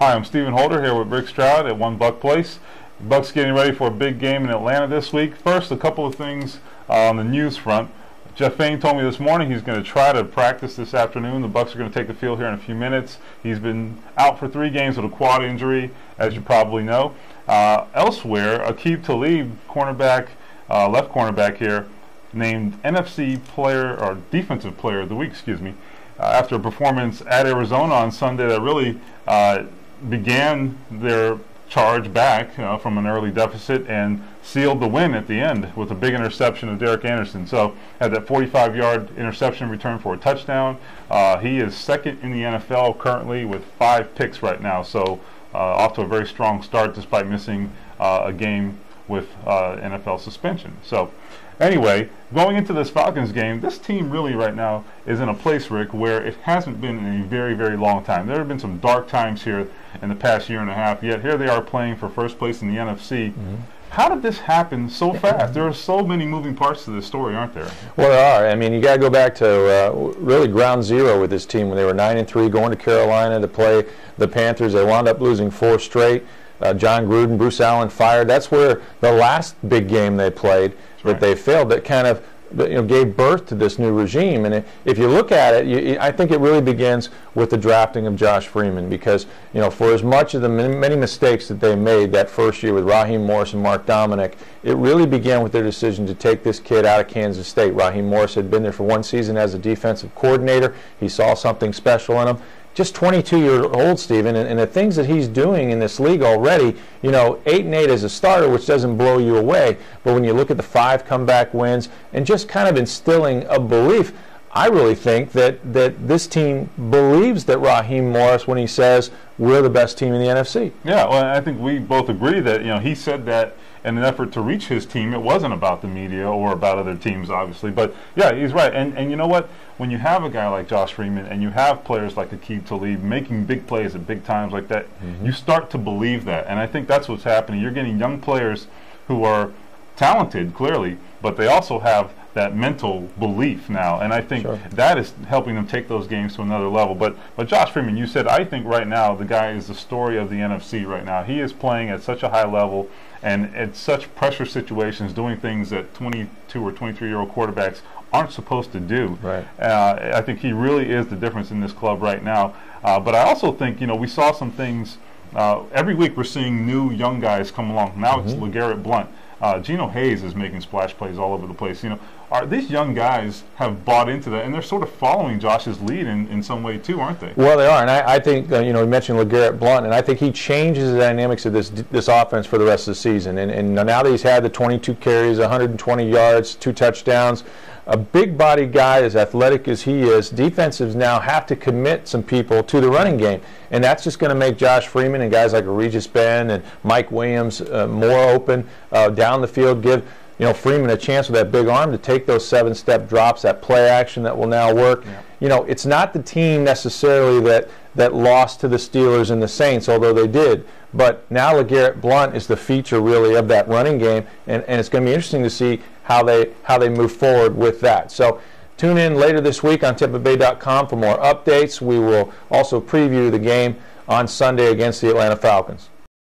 Hi, I'm Stephen Holder here with Rick Stroud at One Buck Place. The Bucs getting ready for a big game in Atlanta this week. First, a couple of things on the news front. Jeff Fain told me this morning he's going to try to practice this afternoon. The Bucs are going to take the field here in a few minutes. He's been out for 3 games with a quad injury, as you probably know. Elsewhere, Aqib Talib, cornerback, left cornerback here, named NFC Player or Defensive Player of the Week, after a performance at Arizona on Sunday that really began their charge back from an early deficit and sealed the win at the end with a big interception of Derek Anderson. So had that 45-yard interception return for a touchdown. He is second in the NFL currently with 5 picks right now. So off to a very strong start despite missing a game with NFL suspension. So anyway, going into this Falcons game, this team really right now is in a place, Rick, where it hasn't been in a very, very long time. There have been some dark times here in the past year and a half, yet here they are playing for first place in the NFC. How did this happen so fast? There are so many moving parts to this story, aren't there? Well, there are. I mean, you got to go back to really ground zero with this team when they were 9-3, going to Carolina to play the Panthers. They wound up losing 4 straight. John Gruden, Bruce Allen fired. That's where the last big game they played that they failed, that kind of gave birth to this new regime. And if you look at it, I think it really begins with the drafting of Josh Freeman, because for as much of the many mistakes that they made that first year with Raheem Morris and Mark Dominic, it really began with their decision to take this kid out of Kansas State. Raheem Morris had been there for 1 season as a defensive coordinator. He saw something special in him. Just 22-year-old, Stephen, and the things that he's doing in this league already, 8-8 as a starter, which doesn't blow you away, but when you look at the 5 comeback wins and just kind of instilling a belief, I really think that this team believes that Raheem Morris when he says we're the best team in the NFC. Yeah, well, I think we both agree that he said that in an effort to reach his team. It wasn't about the media or about other teams, obviously. But yeah, he's right. And you know what? When you have a guy like Josh Freeman and you have players like Aqib Talib making big plays at big times like that, you start to believe that. And I think that's what's happening. You're getting young players who are talented, clearly, but they also have that mental belief now, and I think that is helping them take those games to another level. But Josh Freeman, you said, I think right now the guy is the story of the NFC right now. He is playing at such a high level and at such pressure situations, doing things that 22 or 23-year-old quarterbacks aren't supposed to do. I think he really is the difference in this club right now. But I also think, we saw some things. Every week we're seeing new young guys come along. Now it's LeGarrette Blount. Geno Hayes is making splash plays all over the place. These young guys have bought into that, and they're sort of following Josh's lead in some way too, aren't they? Well, they are, and I think you mentioned LeGarrette Blount, and I think he changes the dynamics of this offense for the rest of the season. And now that he's had the 22 carries, 120 yards, 2 touchdowns, a big-bodied guy as athletic as he is, defenses now have to commit some people to the running game, and that's just going to make Josh Freeman and guys like Regis Ben and Mike Williams more open down the field, give Freeman a chance with that big arm to take those 7-step drops, that play action that will now work. It's not the team necessarily that lost to the Steelers and the Saints, although they did. But now LeGarrette Blount is the feature really of that running game, and it's going to be interesting to see how they move forward with that. So tune in later this week on TampaBay.com for more updates. We will also preview the game on Sunday against the Atlanta Falcons.